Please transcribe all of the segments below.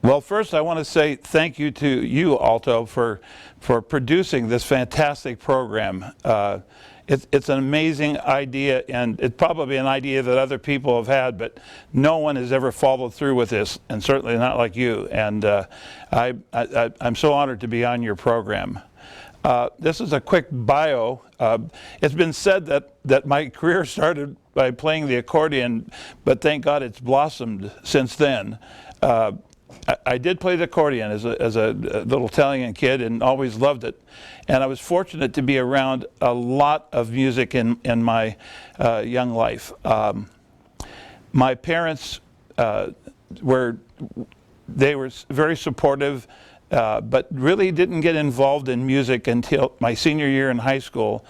Well, first I want to say thank you to you, Alto, for producing this fantastic program. It's an amazing idea, and it's probably an idea that other people have had, but no one has ever followed through with this, and certainly not like you. And I'm so honored to be on your program. This is a quick bio. It's been said that my career started by playing the accordion, but thank God it's blossomed since then. I did play the accordion as a little Italian kid and always loved it. And I was fortunate to be around a lot of music in my young life. My parents were very supportive, but really didn't get involved in music until my senior year in high school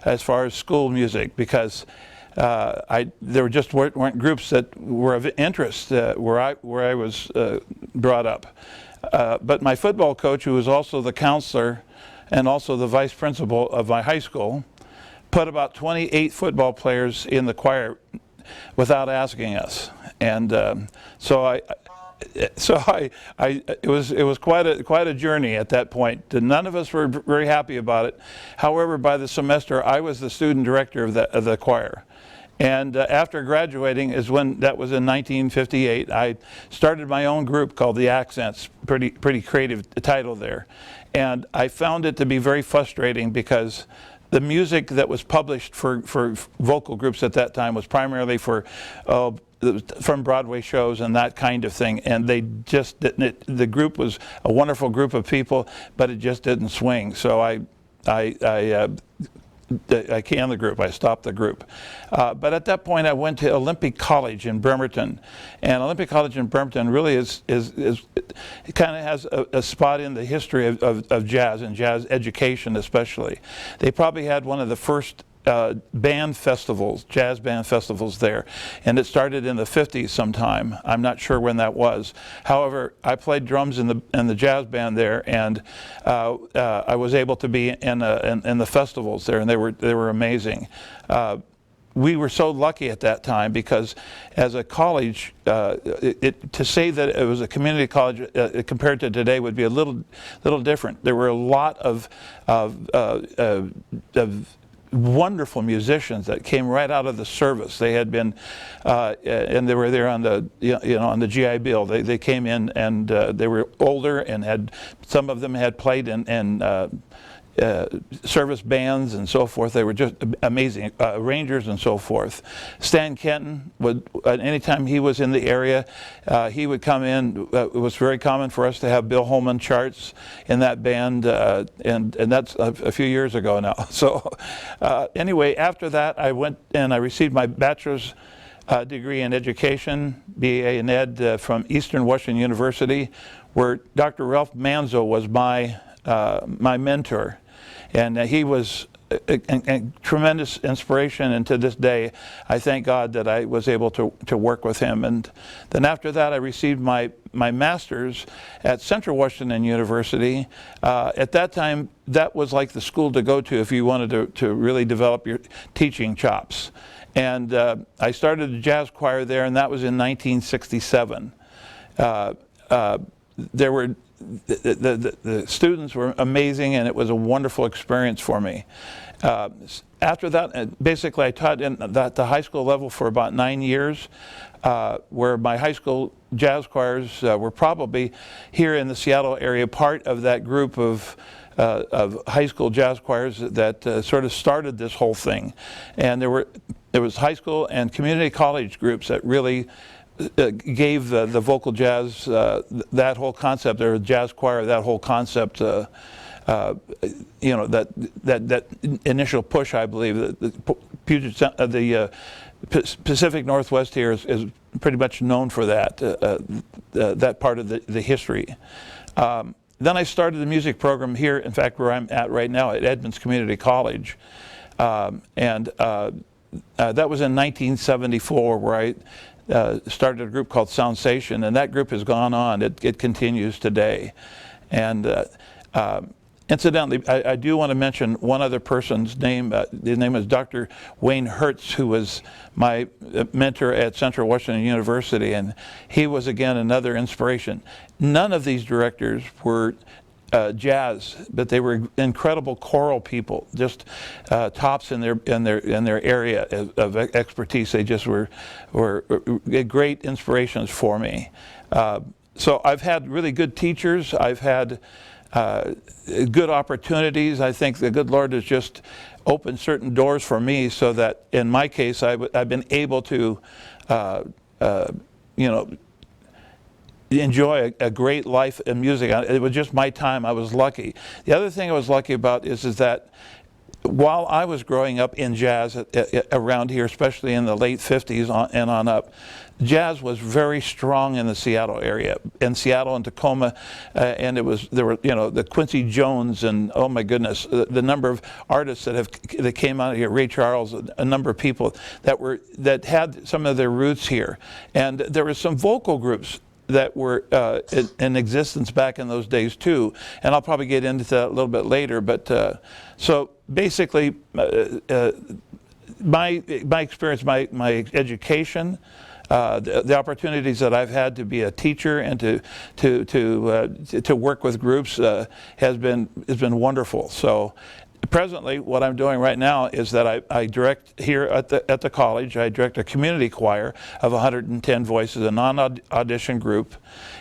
as far as school music, because there just weren't groups that were of interest where I was brought up. But my football coach, who was also the counselor and also the vice principal of my high school, put about 28 football players in the choir without asking us, and it was quite a journey at that point. None of us were very happy about it. However, by the semester, I was the student director of the choir. And after graduating that was in 1958, I started my own group called The Accents, pretty creative title there. And I found it to be very frustrating because the music that was published for vocal groups at that time was primarily from Broadway shows and that kind of thing, and they just didn't. The group was a wonderful group of people, but it just didn't swing. So I canned the group. I stopped the group. But at that point, I went to Olympic College in Bremerton, and Olympic College in Bremerton really it kind of has a spot in the history of jazz and jazz education, especially. They probably had one of the first jazz band festivals there, and it started in the 50s sometime. I'm not sure when that was. However, I played drums in the jazz band there, and I was able to be in the festivals there, and they were amazing. We were so lucky at that time because, as a college, to say that it was a community college compared to today would be a little different. There were a lot of wonderful musicians that came right out of the service. They had been, and they were there on the on the GI Bill. They came in, and they were older, and some of them had played in service bands and so forth. They were just amazing arrangers and so forth. Stan Kenton would, anytime he was in the area, he would come in. It was very common for us to have Bill Holman charts in that band, and that's a few years ago now. So anyway, after that, I went and I received my bachelor's degree in education, BA in Ed, from Eastern Washington University, where Dr. Ralph Manzo was my mentor. And he was a tremendous inspiration, and to this day, I thank God that I was able to work with him. And then after that, I received my master's at Central Washington University. At that time, that was like the school to go to if you wanted to really develop your teaching chops. And I started a jazz choir there, and that was in 1967. There were the students were amazing, and it was a wonderful experience for me. After that, basically I taught at the high school level for about 9 years, where my high school jazz choirs were probably here in the Seattle area part of that group of high school jazz choirs that sort of started this whole thing. And there was high school and community college groups that really gave the vocal jazz that whole concept, or jazz choir, that whole concept, that initial push. I believe that the Pacific Northwest here is pretty much known for that part of the history. Then I started the music program here, in fact, where I'm at right now at Edmonds Community College, and that was in 1974, where I started a group called Soundsation, and that group has gone on. It continues today. And Incidentally, I do want to mention one other person's name. His name is Dr. Wayne Hertz, who was my mentor at Central Washington University, and he was, again, another inspiration. None of these directors were jazz, but they were incredible choral people, just tops in their area of expertise. They just were great inspirations for me. So I've had really good teachers. I've had good opportunities. I think the good Lord has just opened certain doors for me, so that in my case I've been able to enjoy a great life in music. It was just my time. I was lucky. The other thing I was lucky about is that while I was growing up in jazz around here, especially in the late 50s and on up, jazz was very strong in the Seattle area, in Seattle and Tacoma, and there were the Quincy Jones, and oh my goodness, the number of artists that came out here, Ray Charles, a number of people that had some of their roots here, and there were some vocal groups that were in existence back in those days too, and I'll probably get into that a little bit later. But so basically, my experience, my education, the opportunities that I've had to be a teacher and to work with groups has been wonderful. So presently, what I'm doing right now is that I direct here at the college. I direct a community choir of 110 voices, a non-audition group,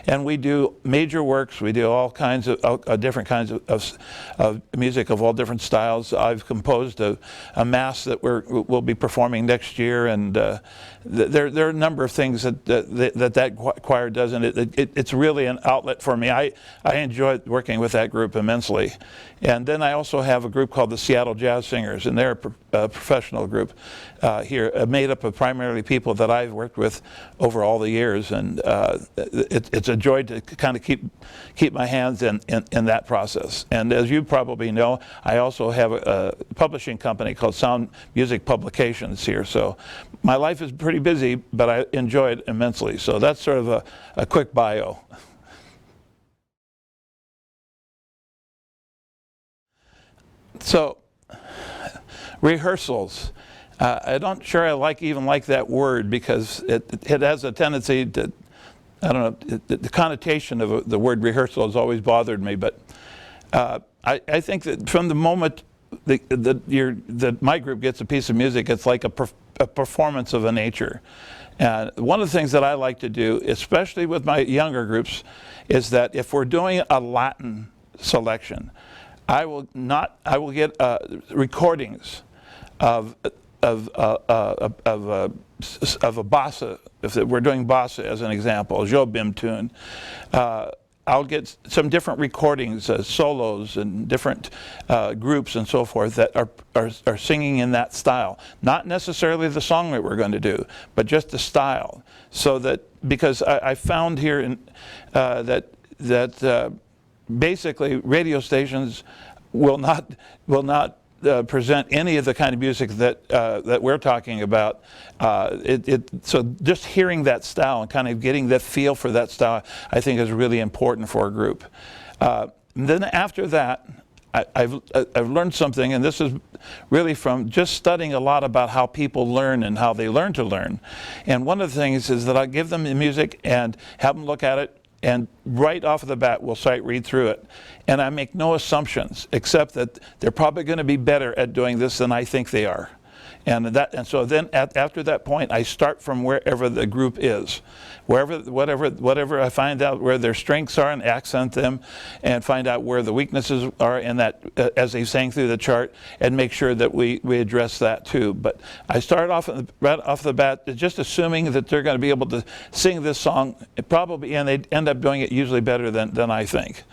and we do major works. We do all kinds of different kinds of music of all different styles. I've composed a mass that we'll be performing next year, and there are a number of things that choir does, and it's really an outlet for me. I enjoy working with that group immensely. And then I also have a group called the Seattle Jazz Singers, and they're a professional group here, made up of primarily people that I've worked with over all the years, and it's a joy to kind of keep my hands in that process. And as you probably know, I also have a publishing company called Sound Music Publications here. So my life is pretty busy, but I enjoy it immensely. So that's sort of a quick bio. So, rehearsals. I'm not sure I even like that word, because it has a tendency to, I don't know, the connotation of the word rehearsal has always bothered me. But I think that from the moment that my group gets a piece of music, it's like a performance of a nature. And one of the things that I like to do, especially with my younger groups, is that if we're doing a Latin selection, I will get recordings of a bossa. If we're doing bossa as an example, a Jobim tune, I'll get some different recordings, solos, and different groups and so forth that are singing in that style. Not necessarily the song that we're going to do, but just the style. So that, because I found here that basically radio stations will not present any of the kind of music that we're talking about. So just hearing that style and kind of getting the feel for that style, I think, is really important for a group. Then after that, I've learned something, and this is really from just studying a lot about how people learn and how they learn to learn. And one of the things is that I give them the music and have them look at it, and right off of the bat, we'll sight read through it. And I make no assumptions, except that they're probably going to be better at doing this than I think they are. And so then after that point, I start from wherever the group is. Whatever I find out where their strengths are, and accent them, and find out where the weaknesses are in that, as they sang through the chart, and make sure that we address that too. But I start off right off the bat just assuming that they're going to be able to sing this song, probably, and they end up doing it usually better than I think.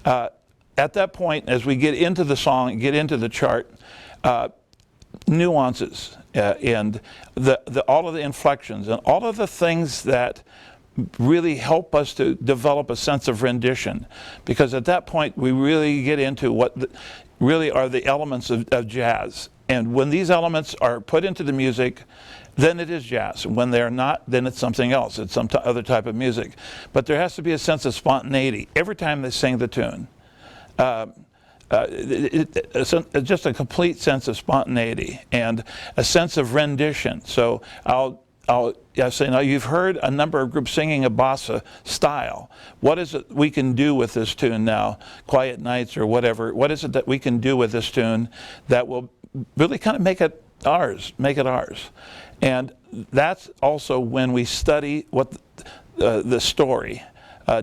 At that point, as we get into the song and get into the chart, nuances and all of the inflections and all of the things that really help us to develop a sense of rendition, because at that point we really get into what really are the elements of jazz. And when these elements are put into the music, then it is jazz. When they're not, then it's something else. It's some other type of music. But there has to be a sense of spontaneity every time they sing the tune. just a complete sense of spontaneity and a sense of rendition. So I'll say, now you've heard a number of groups singing a bossa style. What is it we can do with this tune now, Quiet Nights or whatever? What is it that we can do with this tune that will really kind of make it ours, And that's also when we study what the story.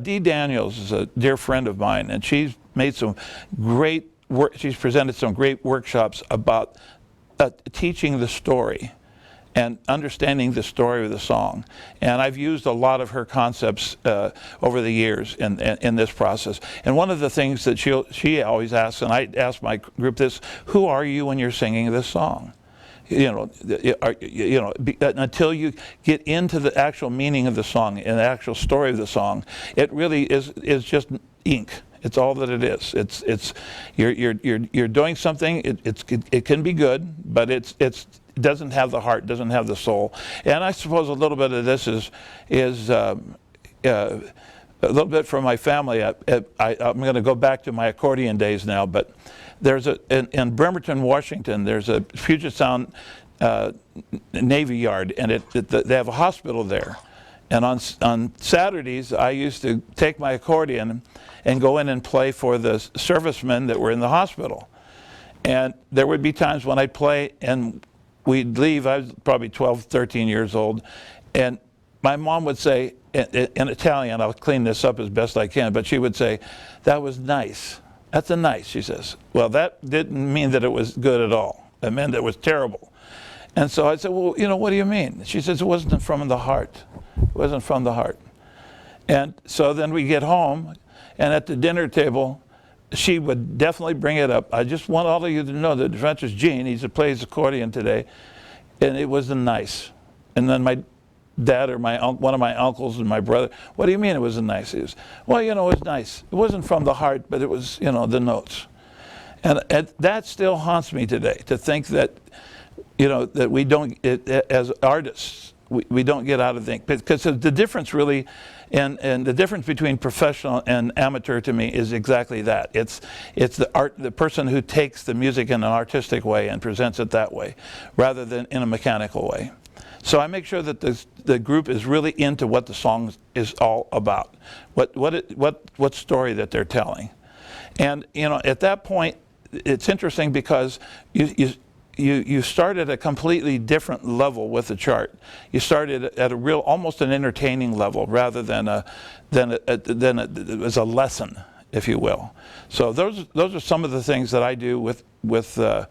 Dee Daniels is a dear friend of mine, and she's made some great work. She's presented some great workshops about teaching the story and understanding the story of the song. And I've used a lot of her concepts over the years in this process. And one of the things that she always asks, and I ask my group this: who are you when you're singing this song? Until you get into the actual meaning of the song and the actual story of the song, it really is just ink. It's all that it is. It's you're doing something. It can be good, but it doesn't have the heart, doesn't have the soul. And I suppose a little bit of this is a little bit from my family. I'm going to go back to my accordion days now, but there's in Bremerton, Washington, there's a Puget Sound Navy Yard, and they have a hospital there. And on Saturdays, I used to take my accordion and go in and play for the servicemen that were in the hospital. And there would be times when I'd play and we'd leave. I was probably 12, 13 years old, and my mom would say, in Italian, I'll clean this up as best I can, but she would say, "That was nice. That's a nice," she says. Well, that didn't mean that it was good at all. It meant it was terrible. And so I said, "Well, what do you mean?" She says, "It wasn't from the heart. It wasn't from the heart." And so then we get home, and at the dinner table, she would definitely bring it up. "I just want all of you to know that Francis Gene, he plays accordion today, and it was nice." And then my dad or one of my uncles and my brother, "What do you mean it was nice?" He was, "Well, it was nice. It wasn't from the heart, but it was, the notes." And that still haunts me today, to think that, that we don't, as artists, we don't get out of sync. Because the difference really, and the difference between professional and amateur to me is exactly that. It's the person who takes the music in an artistic way and presents it that way, rather than in a mechanical way. So I make sure that the group is really into what the song is all about, what story that they're telling. And at that point, it's interesting because you start at a completely different level with the chart. You started at a real, almost an entertaining level, rather than as a lesson, if you will. So those are some of the things that I do with a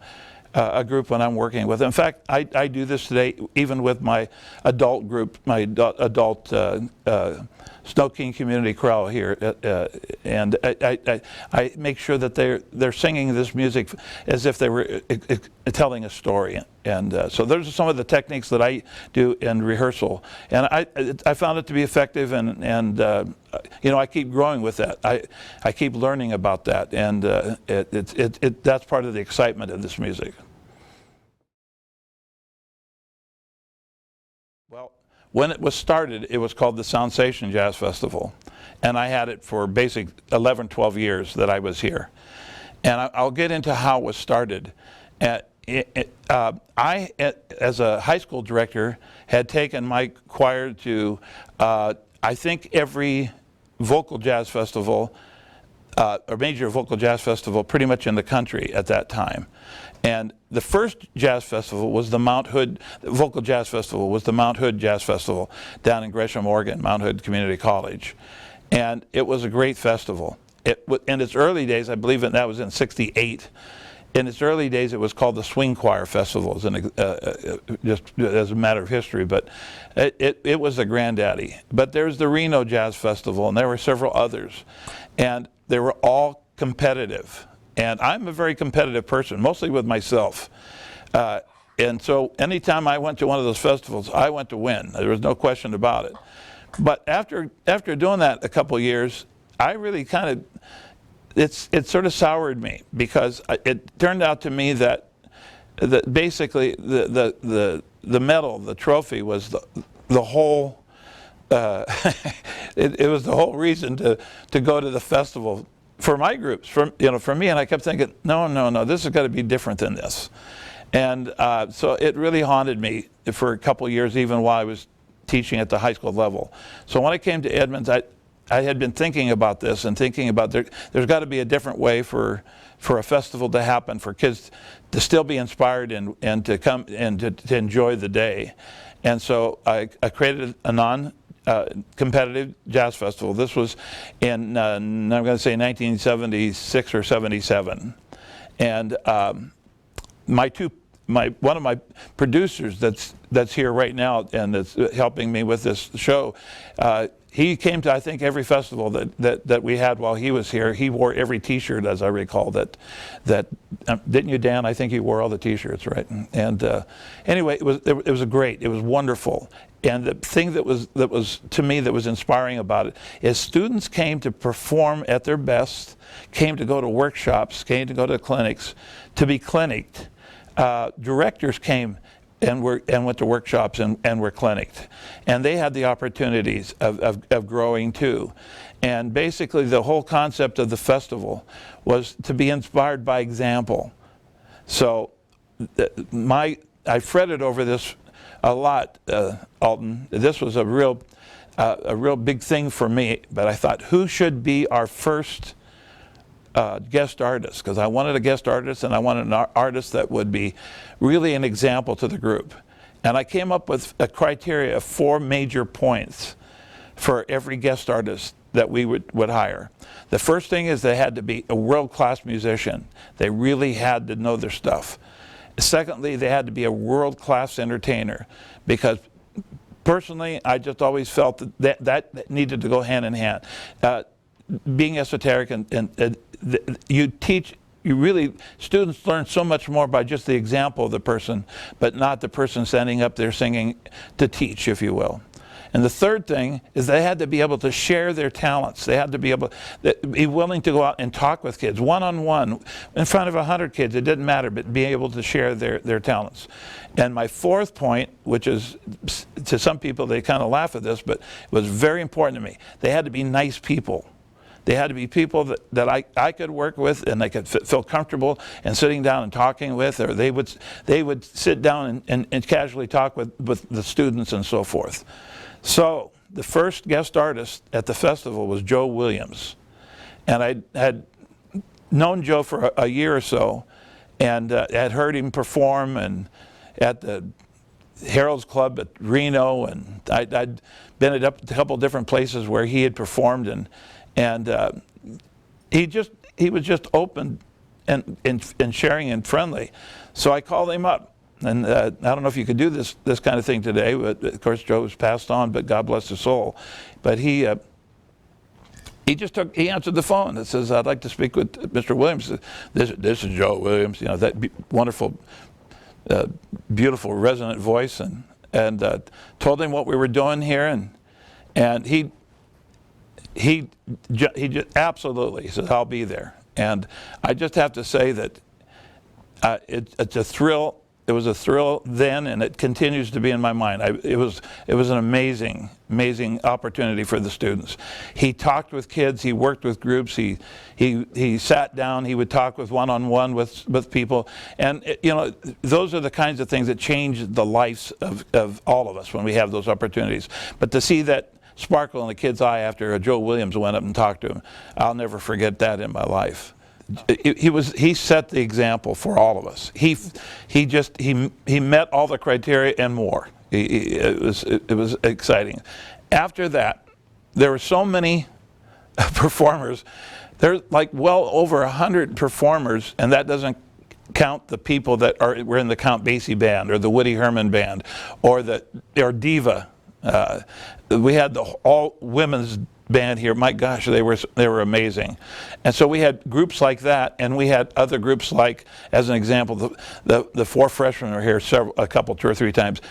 group when I'm working with. In fact, I do this today even with my adult group, my adult Snow King Community Chorale here, and I make sure that they're singing this music as if they were telling a story. And so those are some of the techniques that I do in rehearsal, and I found it to be effective, and I keep growing with that. I keep learning about that, and that's part of the excitement of this music. Well, when it was started, it was called the Soundsation Jazz Festival, and I had it for basic 11, 12 years that I was here. And I'll get into how it was started. I, as a high school director, had taken my choir to, I think, every vocal jazz festival, or major vocal jazz festival pretty much in the country at that time. And the first jazz festival was the Mount Hood, vocal jazz festival was the Mount Hood Jazz Festival down in Gresham, Oregon, Mount Hood Community College. And it was a great festival. In its early days, I believe that was in '68, in its early days it was called the Swing Choir Festivals, just as a matter of history, but it was the granddaddy. But there's the Reno Jazz Festival, and there were several others. And they were all competitive. And I'm a very competitive person, mostly with myself. And so anytime I went to one of those festivals, I went to win. There was no question about it. But after doing that a couple years, I really kind of, it sort of soured me, because it turned out to me that basically the medal, the trophy, was the whole, it was the whole reason to go to the festival for my groups, for me, and I kept thinking, no, this has got to be different than this. And so it really haunted me for a couple of years, even while I was teaching at the high school level. So when I came to Edmonds, I had been thinking about this and thinking about there's got to be a different way for a festival to happen, for kids to still be inspired and to come and to enjoy the day. And so I created a non-competitive jazz festival. This was in, I'm going to say 1976 or 77. And one of my producers that's here right now and that's helping me with this show, he came to, I think, every festival that we had while he was here. He wore every T-shirt, as I recall. Didn't you, Dan? I think you wore all the T-shirts, right? And anyway, it was great. It was wonderful. And the thing that was to me that was inspiring about it is students came to perform at their best, came to go to workshops, came to go to clinics, to be clinicked. Directors came and went to workshops and were clinicked, and they had the opportunities of growing too. And basically the whole concept of the festival was to be inspired by example. So I fretted over this a lot, Alton. This was a real big thing for me, but I thought, who should be our first guest artist? Because I wanted a guest artist, and I wanted an artist that would be really an example to the group. And I came up with a criteria of 4 major points for every guest artist that we would hire. The first thing is they had to be a world-class musician. They really had to know their stuff. Secondly, they had to be a world-class entertainer, because personally, I just always felt that needed to go hand in hand. Being esoteric and students learn so much more by just the example of the person, but not the person standing up there singing to teach, if you will. And the third thing is they had to be able to share their talents. They had to be willing to go out and talk with kids one-on-one in front of 100 kids. It didn't matter, but be able to share their talents. And my fourth point, which is, to some people, they kind of laugh at this, but it was very important to me. They had to be nice people. They had to be people that I could work with, and they could feel comfortable in sitting down and talking with, or they would sit down and casually talk with the students and so forth. So the first guest artist at the festival was Joe Williams. And I had known Joe for a year or so, and had heard him perform and at the Harold's Club at Reno, and I'd been at a couple different places where he had performed, and he was just open and sharing and friendly. So I called him up, and I don't know if you could do this kind of thing today, but of course Joe was passed on, but God bless his soul. But he answered the phone and says, "I'd like to speak with Mr. Williams." This is Joe Williams, that wonderful, beautiful resonant voice, and told him what we were doing here, and he just absolutely said, "I'll be there." And I just have to say that it's a thrill. It was a thrill then, and it continues to be in my mind. It was an amazing opportunity for the students. He talked with kids. He worked with groups. He sat down. He would talk with one-on-one with people, and those are the kinds of things that change the lives of all of us when we have those opportunities. But to see that sparkle in the kid's eye after Joe Williams went up and talked to him, I'll never forget that in my life. He set the example for all of us. He met all the criteria and more. It was exciting. After that, there were so many performers. There's like well over 100 performers, and that doesn't count the people that were in the Count Basie band or the Woody Herman band or Diva. We had the all women's band here. My gosh, they were amazing. And so we had groups like that, and we had other groups like, as an example, the four freshmen were here two or three times.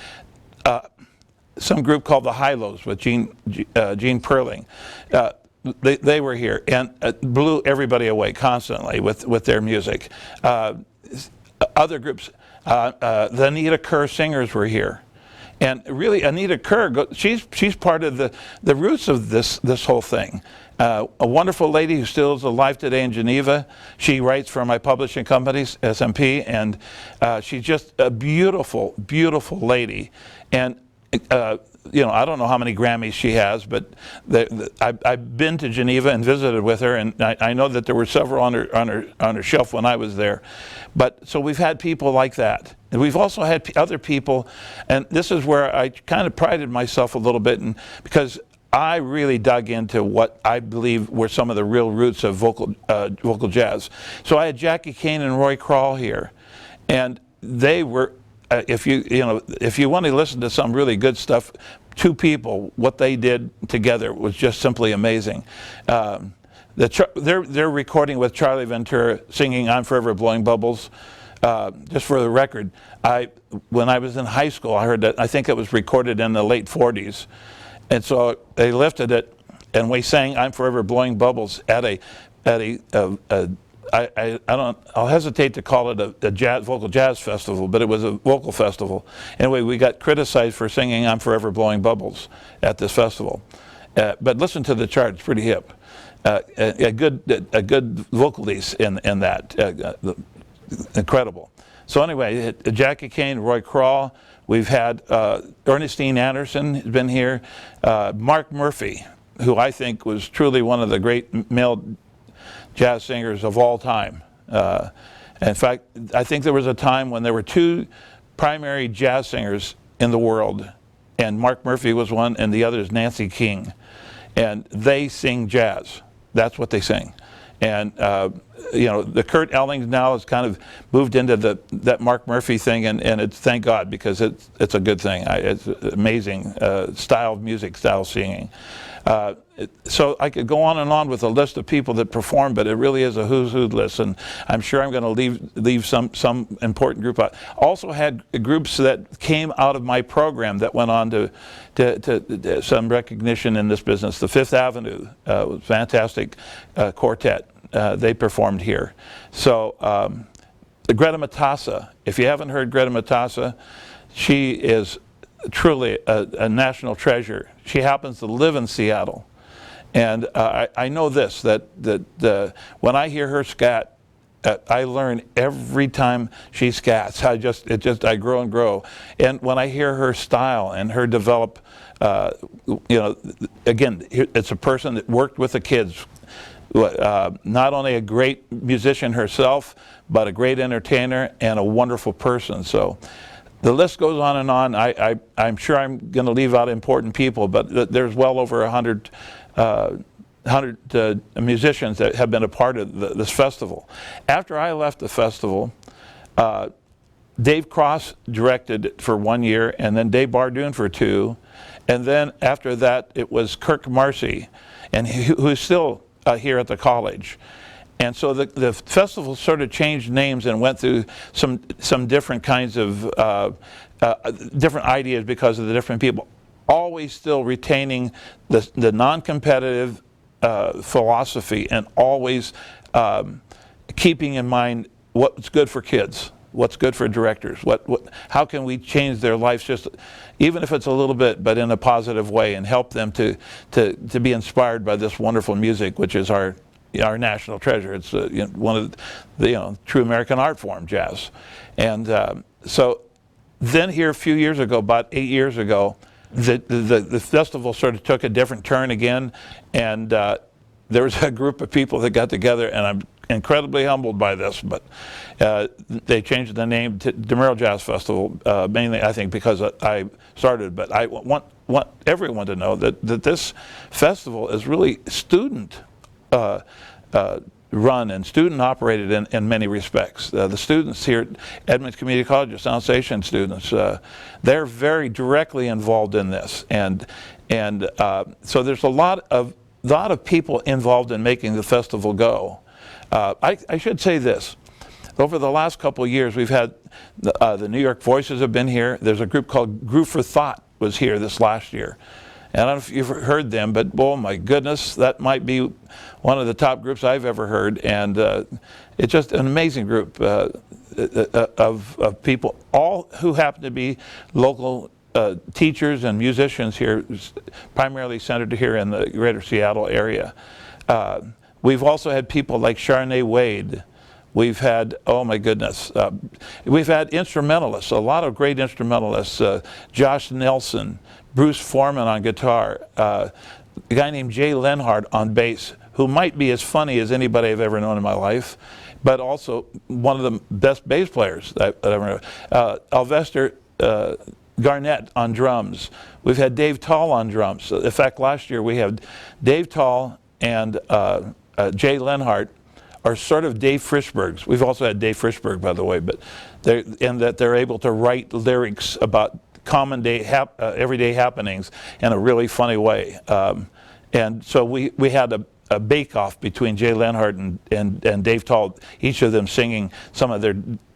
Some group called the High-Lows with Gene Perling. They were here and blew everybody away constantly with their music. Other groups, the Anita Kerr singers were here. And really, Anita Kerr, she's part of the roots of this whole thing. A wonderful lady who still is alive today in Geneva. She writes for my publishing company, SMP, and she's just a beautiful, beautiful lady. And you know, I don't know how many Grammys she has, but I've been to Geneva and visited with her, and I know that there were several on her shelf when I was there. But so we've had people like that, and we've also had other people, and this is where I kind of prided myself a little bit, because I really dug into what I believe were some of the real roots of vocal jazz. So I had Jackie Kane and Roy Kral here, and they were. If you want to listen to some really good stuff, two people, what they did together was just simply amazing. They're recording with Charlie Ventura singing "I'm Forever Blowing Bubbles." Just for the record, when I was in high school, I heard that. I think it was recorded in the late '40s, and so they lifted it, and we sang "I'm Forever Blowing Bubbles" at I'll hesitate to call it a vocal jazz festival, but it was a vocal festival. Anyway, we got criticized for singing "I'm Forever Blowing Bubbles" at this festival. But listen to the chart; it's pretty hip. A good vocalist in that, incredible. So anyway, Jackie Kane, Roy Kral. We've had Ernestine Anderson has been here. Mark Murphy, who I think was truly one of the great male jazz singers of all time. In fact, I think there was a time when there were two primary jazz singers in the world, and Mark Murphy was one, and the other is Nancy King. And they sing jazz. That's what they sing. And you know, the Kurt Ellings now has kind of moved into that Mark Murphy thing, and it's, thank God, because it's a good thing. It's amazing style of music, style of singing. So I could go on and on with a list of people that perform, but it really is a who's who list, and I'm sure I'm going to leave some important group out. Also had groups that came out of my program that went on to some recognition in this business. The Fifth Avenue was a fantastic quartet. They performed here. So Greta Matassa, if you haven't heard Greta Matassa, she is truly a national treasure. She happens to live in Seattle. And I know this, that when I hear her scat, I learn every time she scats. I grow and grow. And when I hear her style and her develop, you know, again, it's a person that worked with the kids. Not only a great musician herself, but a great entertainer and a wonderful person. So the list goes on and on. I'm sure I'm going to leave out important people, but there's well over 100 musicians that have been a part of this festival. After I left the festival, Dave Cross directed it for 1 year, and then Dave Bardoon for 2. And then after that, it was Kirk Marcy, and who's still here at the college. And so the festival sort of changed names and went through some different kinds of different ideas because of the different people, always still retaining the non-competitive philosophy, and always keeping in mind what's good for kids, what's good for directors, how can we change their lives, just even if it's a little bit, but in a positive way, and help them to be inspired by this wonderful music, which is our national treasure. It's one of the true American art form, jazz. And so then here a few years ago, about 8 years ago, the festival sort of took a different turn again, and there was a group of people that got together, and I'm incredibly humbled by this, but they changed the name to DeMiero Jazz Festival, mainly I think because I started, but I want everyone to know that this festival is really student run and student operated in many respects. The students here at Edmonds Community College, the Soundstation students, they're very directly involved in this, and so there's a lot of people involved in making the festival go. I should say this. Over the last couple of years, we've had the New York Voices have been here. There's a group called Groove for Thought was here this last year. And I don't know if you've heard them, but oh my goodness, that might be one of the top groups I've ever heard. And it's just an amazing group of people, all who happen to be local teachers and musicians here, primarily centered here in the greater Seattle area. We've also had people like Charnay Wade. We've had, oh my goodness, we've had instrumentalists, a lot of great instrumentalists, Josh Nelson, Bruce Foreman on guitar, a guy named Jay Lenhart on bass, who might be as funny as anybody I've ever known in my life, but also one of the best bass players that I've ever known. Alvester Garnett on drums. We've had Dave Tall on drums. In fact, last year we had Dave Tall and Jay Lenhart are sort of Dave Frischbergs. We've also had Dave Frischberg, by the way, but they're able to write lyrics about common day, everyday happenings in a really funny way. And so we had a bake-off between Jay Lenhart and Dave Tall, each of them singing some of their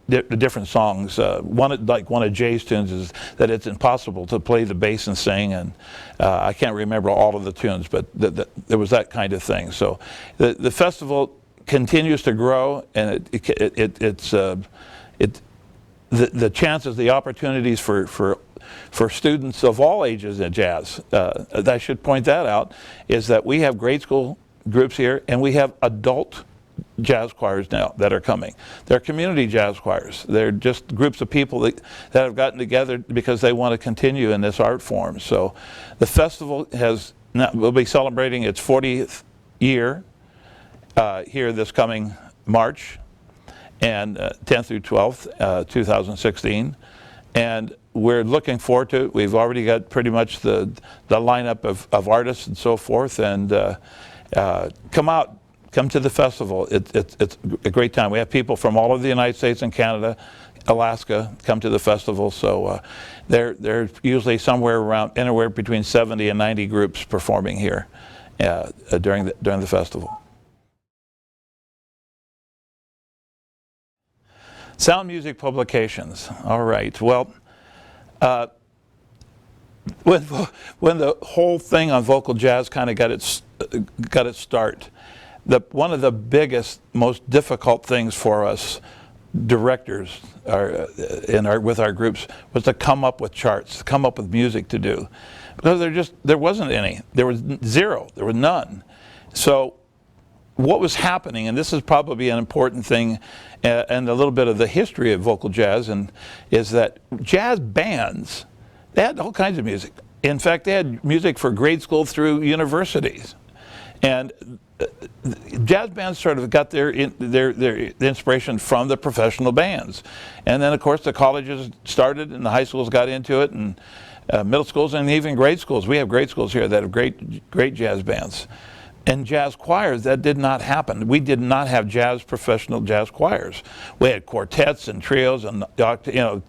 different songs. One of Jay's tunes is that it's impossible to play the bass and sing, and I can't remember all of the tunes, but there was that kind of thing. So the festival continues to grow, and the chances, the opportunities for students of all ages in jazz, I should point that out, is that we have grade school groups here, and we have adult jazz choirs now that are coming. They're community jazz choirs. They're just groups of people that have gotten together because they want to continue in this art form. So the festival will be celebrating its 40th year here this coming March, and 10th through 12th, 2016. And we're looking forward to it. We've already got pretty much the lineup of artists and so forth, and come to the festival. It's a great time. We have people from all over the United States and Canada, Alaska, come to the festival. So they're usually anywhere between 70 and 90 groups performing here during the festival. Sound Music Publications. All right. Well, when the whole thing on vocal jazz kind of got its start, one of the biggest, most difficult things for us directors with our groups was to come up with charts, to come up with music to do, because there wasn't any. There was zero. There was none. So what was happening, and this is probably an important thing, and a little bit of the history of vocal jazz, and is that jazz bands, they had all kinds of music. In fact, they had music for grade school through universities, and jazz bands sort of got their inspiration from the professional bands, and then of course the colleges started, and the high schools got into it, and middle schools, and even grade schools. We have grade schools here that have great jazz bands. And jazz choirs, that did not happen. We did not have professional jazz choirs. We had quartets and trios and octet,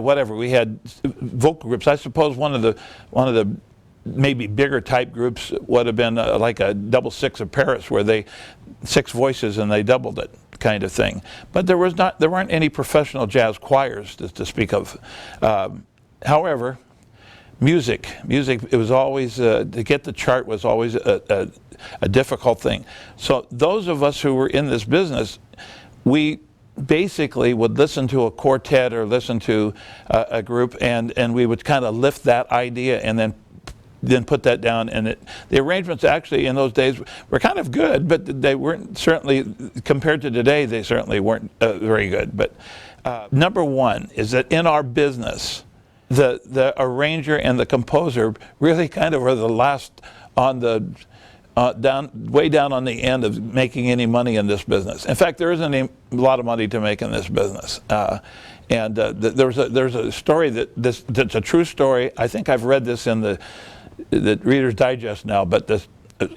whatever. We had vocal groups. I suppose one of the maybe bigger type groups would have been like a double six of Paris, where 6 voices and they doubled it, kind of thing. But there weren't any professional jazz choirs to speak of. However, music, it was always, to get the chart was always a difficult thing. So those of us who were in this business, we basically would listen to a quartet or listen to a group, and we would kind of lift that idea and then put that down. And the arrangements actually in those days were kind of good, but they weren't, certainly compared to today, they certainly weren't very good. But number one is that in our business, the arranger and the composer really kind of are the last on the way down on the end of making any money in this business. In fact, there isn't a lot of money to make in this business. There's a story that's a true story. I think I've read this in the Reader's Digest now, but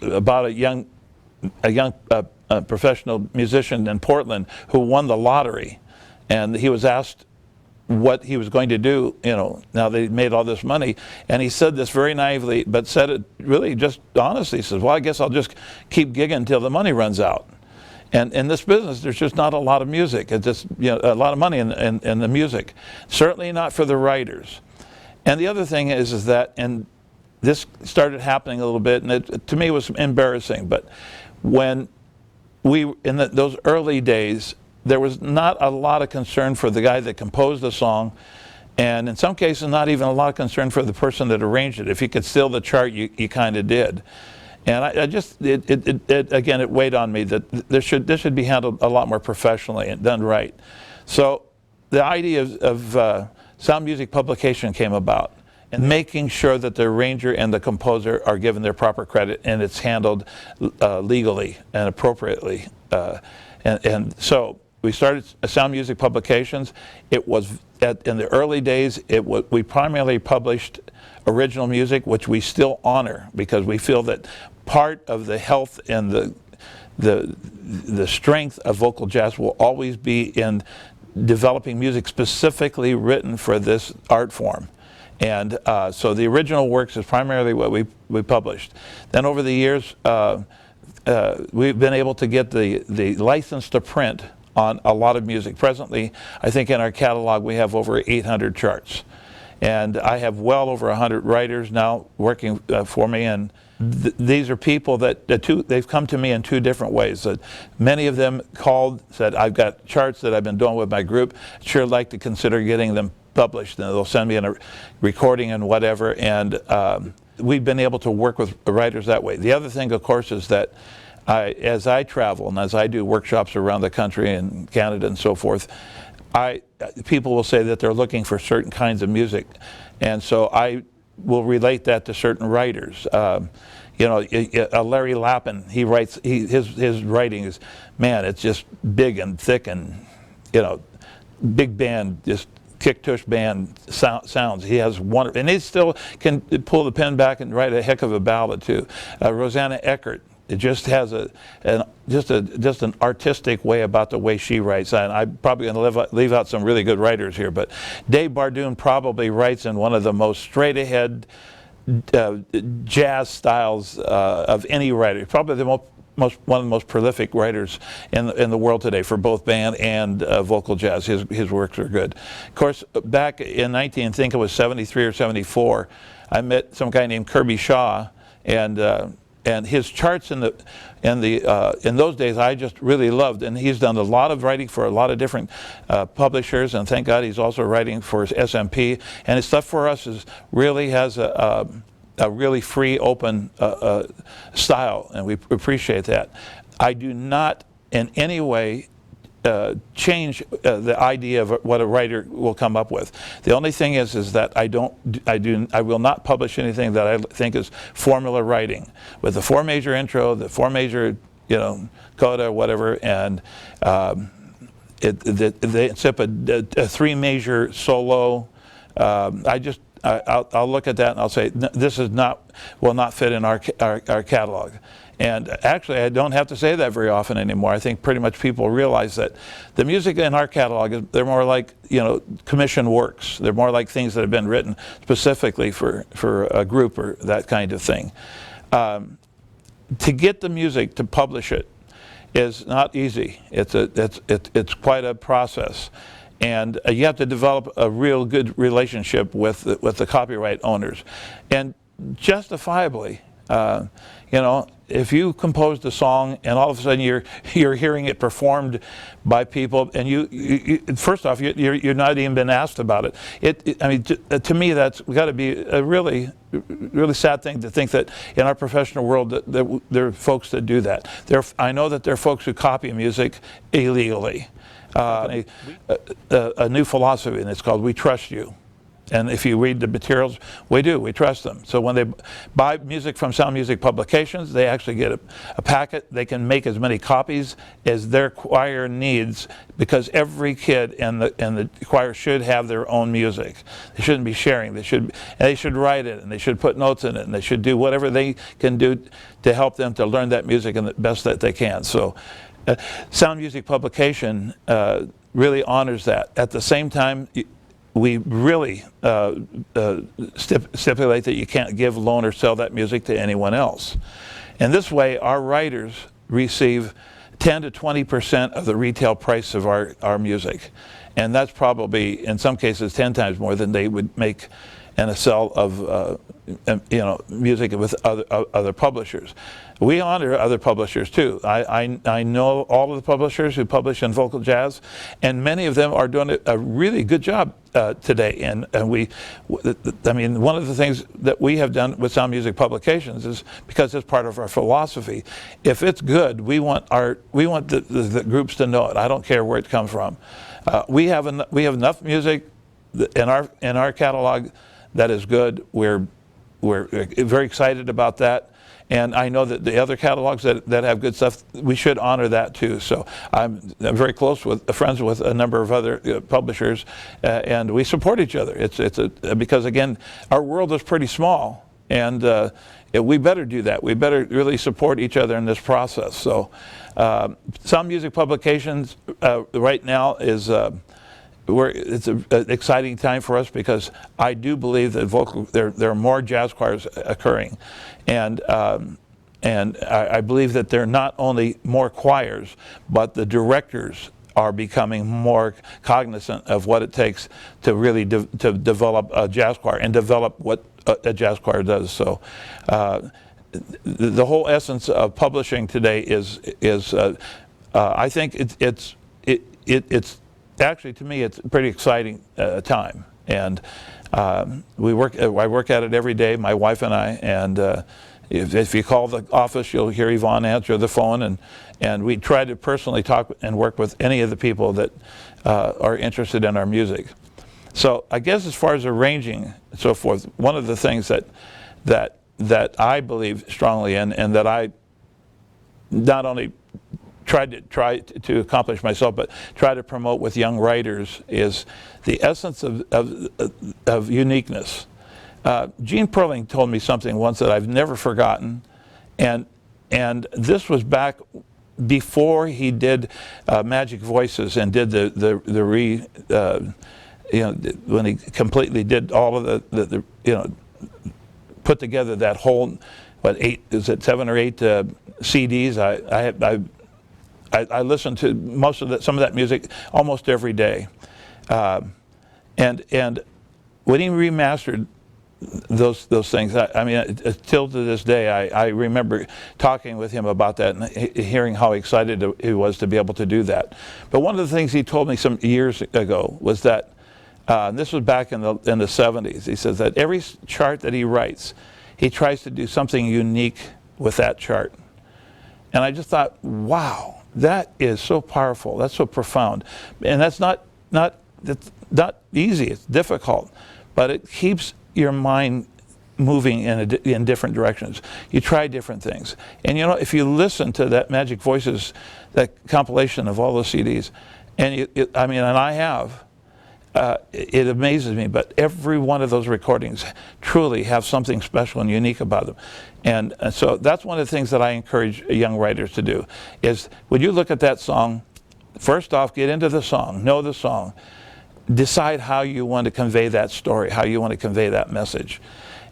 about a young professional musician in Portland who won the lottery, and he was asked what he was going to do, now they made all this money, and he said this very naively, but said it really just honestly. He says, well, I guess I'll just keep gigging until the money runs out. And in this business, there's just not a lot of music. It's just a lot of money in the music. Certainly not for the writers. And the other thing is that, and this started happening a little bit, and it to me was embarrassing, but when those early days, there was not a lot of concern for the guy that composed the song And in some cases, not even a lot of concern for the person that arranged it. If you could steal the chart, you kind of did. And again, it weighed on me that this should be handled a lot more professionally and done right. So the idea of sound music publication came about, and making sure that the arranger and the composer are given their proper credit, and it's handled legally and appropriately. And so we started Sound Music Publications. It was in the early days. We primarily published original music, which we still honor because we feel that part of the health and the strength of vocal jazz will always be in developing music specifically written for this art form. And so the original works is primarily what we published. Then over the years, we've been able to get the license to print on a lot of music. Presently, I think in our catalog we have over 800 charts. And I have well over 100 writers now working for me, and these are people that they've come to me in two different ways. Many of them called, said, I've got charts that I've been doing with my group, sure like to consider getting them published, and they'll send me in a recording and whatever, and we've been able to work with writers that way. The other thing, of course, is that as I travel and as I do workshops around the country and Canada and so forth, people will say that they're looking for certain kinds of music, and so I will relate that to certain writers. You know, Larry Lappin, he writes, his writing is, man, it's just big and thick and, you know, big band, just kick-tush band sounds. He has wonderful, and he still can pull the pen back and write a heck of a ballad too. Rosanna Eckert, it just has just an artistic way about the way she writes. And I'm probably going to leave out some really good writers here, but Dave Bardoon probably writes in one of the most straight-ahead jazz styles of any writer. Probably the one of the most prolific writers in the world today for both band and vocal jazz. His works are good. Of course, back in I think it was 73 or 74, I met some guy named Kirby Shaw, and his charts in those days I just really loved, and he's done a lot of writing for a lot of different publishers, and thank God he's also writing for SMP, and his stuff for us really has a really free, open style, and we appreciate that. I do not in any way change the idea of what a writer will come up with. The only thing is that I will not publish anything that I think is formula writing with the 4 major intro, the 4 major, you know, coda, whatever, and a 3 major solo. I'll look at that and I'll say this will not fit in our catalog. And actually, I don't have to say that very often anymore. I think pretty much people realize that the music in our catalog they're more like, you know, commission works. They're more like things that have been written specifically for a group or that kind of thing. To get the music to publish it is not easy. It's quite a process. And you have to develop a real good relationship with the copyright owners. And justifiably, you know, if you composed a song and all of a sudden you're hearing it performed by people, and you first off you're not even been asked about it. I mean, to me that's got to be a really sad thing to think that in our professional world that there are folks that do that. I know that there are folks who copy music illegally. A new philosophy, and it's called "We Trust You." And if you read the materials, we trust them. So when they buy music from Sound Music Publications, they actually get a packet. They can make as many copies as their choir needs, because every kid in the choir should have their own music. They shouldn't be sharing. They should write it, and they should put notes in it, and they should do whatever they can do to help them to learn that music in the best that they can. So Sound Music Publication really honors that. At the same time, we really stipulate that you can't give, loan, or sell that music to anyone else. And this way, our writers receive 10 to 20% of the retail price of our music. And that's probably, in some cases, 10 times more than they would make and a sell of music with other publishers. We honor other publishers too. I know all of the publishers who publish in vocal jazz, and many of them are doing a really good job today. And I mean, one of the things that we have done with Sound Music Publications is, because it's part of our philosophy, if it's good, we want the groups to know it. I don't care where it comes from. We have enough music in our catalog that is good. We're very excited about that. And I know that the other catalogs that have good stuff, we should honor that too. So I'm very close with friends with a number of other publishers, and we support each other. Because again, our world is pretty small, and we better do that. We better really support each other in this process. So Sound Music Publications right now is. It's an exciting time for us, because I do believe that there are more jazz choirs occurring, and I believe that there are not only more choirs, but the directors are becoming more cognizant of what it takes to really to develop a jazz choir and develop what a jazz choir does. So the whole essence of publishing today is I think it's actually, to me, it's a pretty exciting time, and I work at it every day, my wife and I, and if you call the office, you'll hear Yvonne answer the phone, and we try to personally talk and work with any of the people that are interested in our music. So I guess as far as arranging and so forth, one of the things that I believe strongly in, and that I not only try to accomplish myself, but try to promote with young writers, is the essence of uniqueness. Gene Perling told me something once that I've never forgotten, and this was back before he did Magic Voices and did when he completely did all of the put together that whole, seven or eight CDs. I listen to some of that music almost every day, and when he remastered those things, I mean, till to this day, I remember talking with him about that and hearing how excited he was to be able to do that. But one of the things he told me some years ago was that, and this was back in the 70s. He says that every chart that he writes, he tries to do something unique with that chart. And I just thought, wow. That is so powerful. That's so profound, and that's not easy. It's difficult, but it keeps your mind moving in different directions. You try different things, and if you listen to that Magic Voices, that compilation of all the CDs, and I have. It amazes me, but every one of those recordings truly have something special and unique about them. And so that's one of the things that I encourage young writers to do, is when you look at that song, first off, get into the song, know the song, decide how you want to convey that story, how you want to convey that message.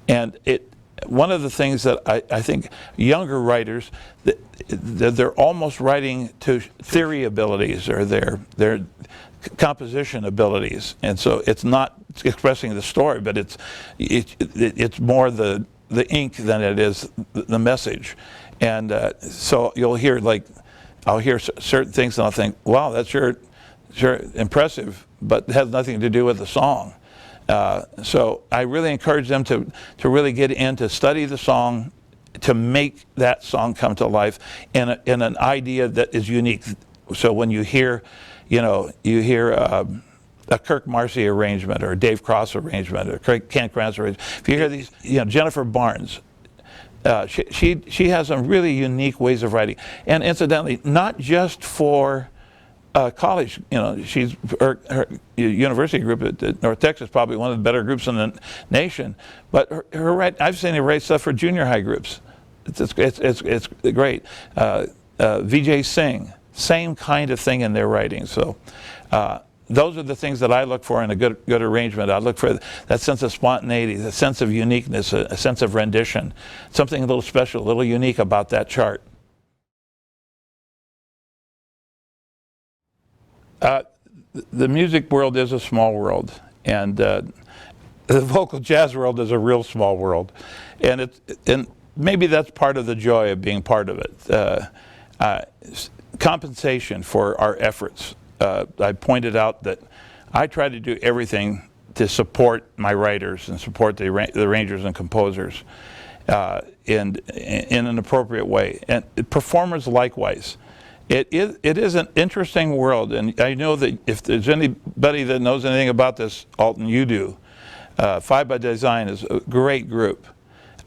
And one of the things that I think younger writers, they're almost writing to theory abilities or their composition abilities, and so it's not expressing the story, but it's more the ink than it is the message. And so you'll hear, I'll hear certain things and I'll think, wow, that's sure impressive, but it has nothing to do with the song. So I really encourage them to really get in, to study the song, to make that song come to life in an idea that is unique. So when you hear a Kirk Marcy arrangement or a Dave Cross arrangement or Ken Krantz arrangement, if you hear these, Jennifer Barnes, she has some really unique ways of writing. And incidentally, not just for college, her university group at North Texas, probably one of the better groups in the nation, but I've seen her write stuff for junior high groups. It's great. Vijay Singh, same kind of thing in their writing. So those are the things that I look for in a good arrangement. I look for that sense of spontaneity, the sense of uniqueness, a sense of rendition, something a little special, a little unique about that chart. The music world is a small world, and the vocal jazz world is a real small world, and maybe that's part of the joy of being part of it. Compensation for our efforts. I pointed out that I try to do everything to support my writers and support the arrangers and composers in an appropriate way, and performers likewise. It is an interesting world, and I know that if there's anybody that knows anything about this, Alton, you do. 5 by Design is a great group.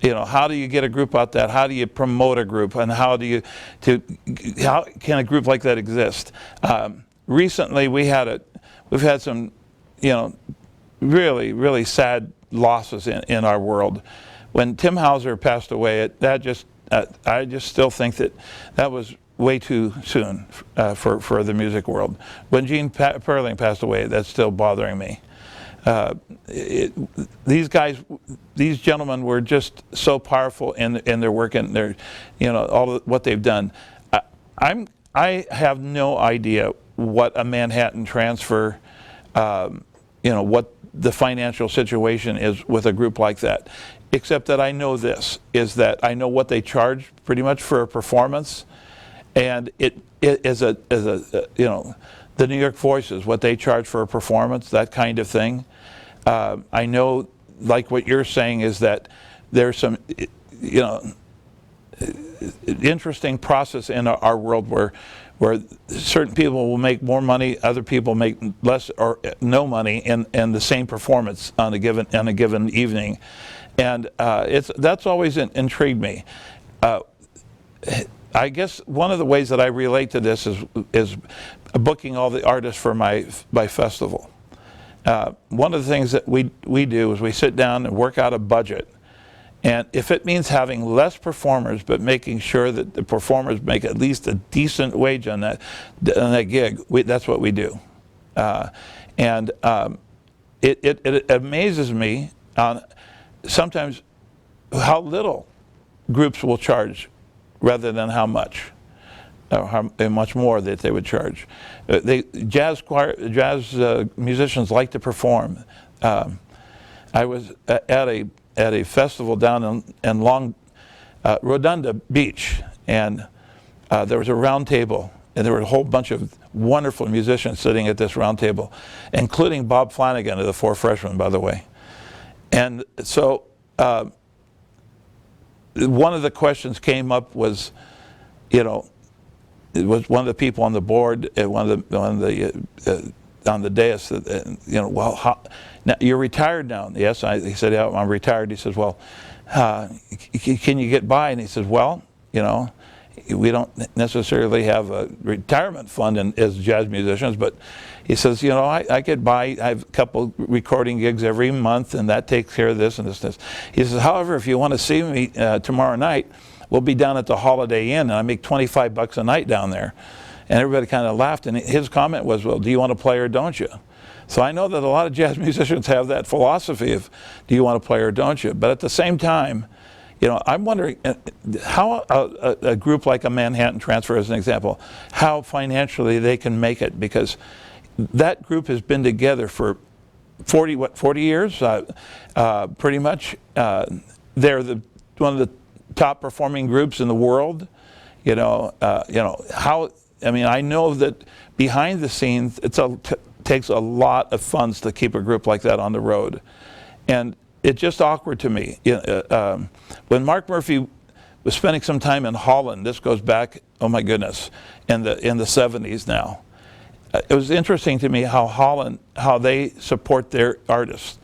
How do you get a group out that? How do you promote a group, and how can a group like that exist? Recently, we've had some, really, really sad losses in our world. When Tim Hauser passed away, I just still think that was way too soon for the music world. When Gene Perling passed away, that's still bothering me. These gentlemen were just so powerful in their work and their, all of what they've done. I have no idea what a Manhattan Transfer, what the financial situation is with a group like that, except that I know this, is that I know what they charge pretty much for a performance, and it is the New York Voices, what they charge for a performance, that kind of thing. I know, like what you're saying, is that there's some, interesting process in our world where certain people will make more money, other people make less or no money in the same performance on a given evening, and that's always intrigued me. I guess one of the ways that I relate to this is booking all the artists for my festival. One of the things that we do is we sit down and work out a budget, and if it means having less performers but making sure that the performers make at least a decent wage on that gig, that's what we do. And it amazes me sometimes how little groups will charge rather than how much. Or how much more that they would charge. Jazz musicians like to perform. I was at a festival down in Rodunda Beach, and there was a round table, and there were a whole bunch of wonderful musicians sitting at this round table, including Bob Flanagan of the Four Freshmen, by the way. And so one of the questions came up was, it was one of the people on the board, on the dais, well, now you're retired now. Yes, he said, yeah, I'm retired. He says, well, can you get by? And he says, well, we don't necessarily have a retirement fund as jazz musicians, but he says, I get by. I have a couple recording gigs every month, and that takes care of this and this and this. He says, however, if you want to see me tomorrow night, we'll be down at the Holiday Inn, and I make $25 a night down there. And everybody kind of laughed, and his comment was, well, do you want to play or don't you? So I know that a lot of jazz musicians have that philosophy of, do you want to play or don't you? But at the same time, I'm wondering how a group like a Manhattan Transfer, as an example, how financially they can make it, because that group has been together for 40 years, pretty much. They're one of the top performing groups in the world. I know that behind the scenes it takes a lot of funds to keep a group like that on the road, and it's just awkward to me. When Mark Murphy was spending some time in Holland, this goes back, oh my goodness, in the 70s now. It was interesting to me how they support their artists.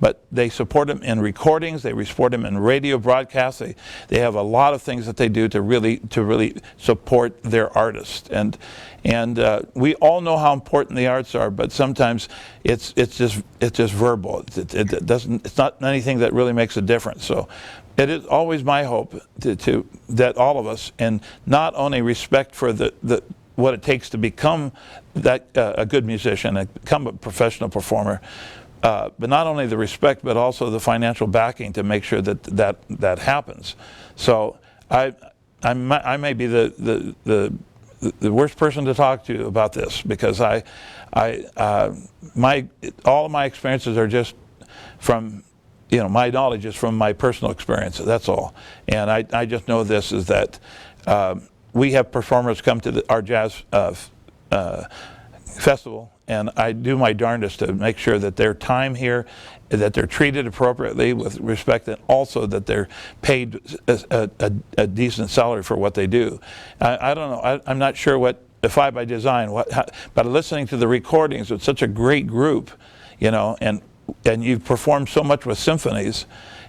But they support them in recordings, they support them in radio broadcasts, they have a lot of things that they do to really support their artists. And we all know how important the arts are, but sometimes it's just verbal. It's not anything that really makes a difference. So it is always my hope that all of us, and not only respect for what it takes to become a good musician and become a professional performer, but not only the respect, but also the financial backing to make sure that happens. So I may be the worst person to talk to about this, because all of my experiences are just from my knowledge is from my personal experience. That's all. And I just know this is that we have performers come to our jazz festival, and I do my darndest to make sure that their time here, that they're treated appropriately with respect, and also that they're paid a decent salary for what they do. I don't know. I'm not sure what Defy by Design, but listening to the recordings with such a great group, and you've performed so much with symphonies,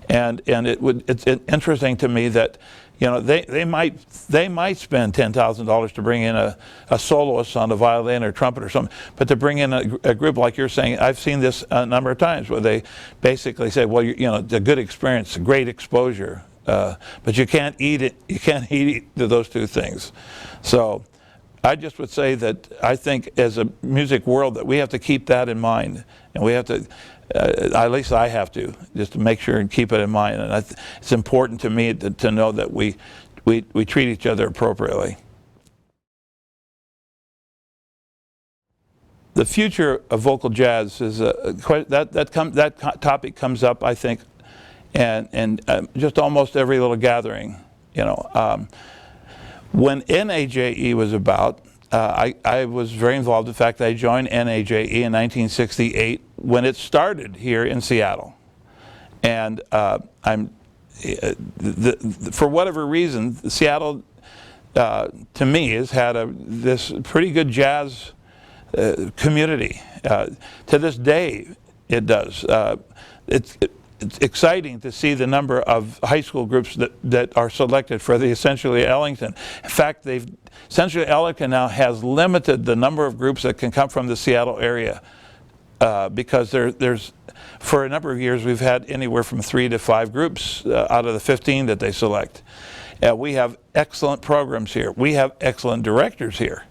and it's interesting to me that they might spend $10,000 to bring in a soloist on the violin or trumpet or something, but to bring in a group like you're saying, I've seen this a number of times where they basically say, well, it's a good experience, a great exposure, but you can't eat it. You can't eat those two things. So I just would say that I think as a music world that we have to keep that in mind, and we have to. At least I have to, just to make sure and keep it in mind. And it's important to me to know that we treat each other appropriately. The future of vocal jazz is that topic comes up, I think, and just almost every little gathering. When NAJE was about, I was very involved. In fact, I joined NAJE in 1968 when it started here in Seattle. And for whatever reason, Seattle, to me, has had this pretty good jazz community. To this day, it does. It's exciting to see the number of high school groups that are selected for the Essentially Ellington. In fact, Essentially Ellington now has limited the number of groups that can come from the Seattle area because there's for a number of years we've had anywhere from 3 to 5 groups out of the 15 that they select. We have excellent programs here. We have excellent directors here.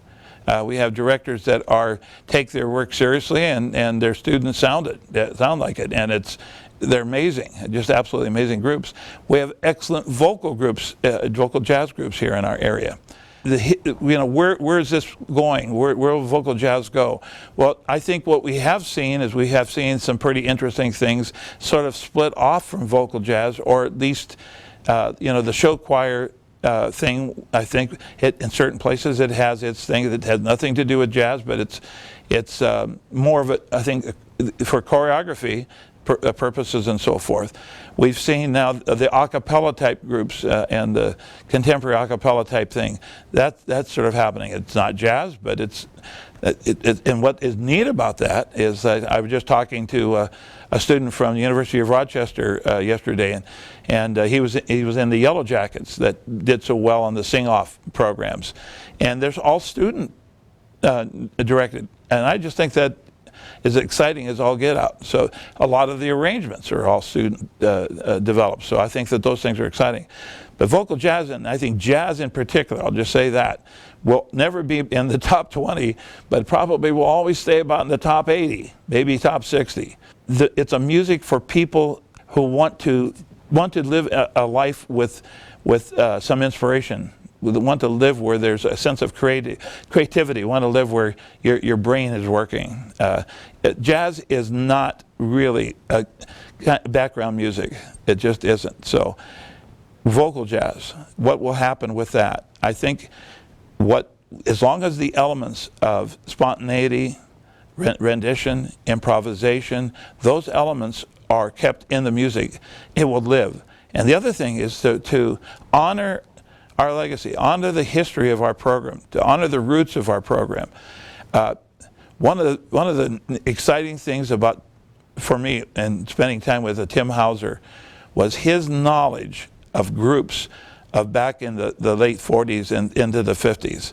We have directors that take their work seriously, and their students sound like it, and they're amazing, just absolutely amazing groups. We have excellent vocal groups, vocal jazz groups here in our area. Where is this going? Where will vocal jazz go? Well, I think what we have seen is we have seen some pretty interesting things sort of split off from vocal jazz, or at least, the show choir thing. I think in certain places it has its thing that has nothing to do with jazz, but it's more of I think, for choreography purposes and so forth. We've seen now the a cappella type groups and the contemporary a cappella type thing. That's sort of happening. It's not jazz, but and what is neat about that is I was just talking to a student from the University of Rochester yesterday, and he was in the Yellow Jackets that did so well on the sing-off programs, and there's all student directed, and I just think that is exciting as all get out. So a lot of the arrangements are all student developed. So I think that those things are exciting. But vocal jazz, and I think jazz in particular, I'll just say that, will never be in the top 20, but probably will always stay about in the top 80, maybe top 60. It's a music for people who want to live a life with some inspiration. Want to live where there's a sense of creativity. Want to live where your brain is working. Jazz is not really background music. It just isn't. So, vocal jazz. What will happen with that? I think as long as the elements of spontaneity, rendition, improvisation, those elements are kept in the music, it will live. And the other thing is to honor our legacy, honor the history of our program, to honor the roots of our program. One of the exciting things for me and spending time with Tim Hauser was his knowledge of groups of back in the late 40s and into the 50s.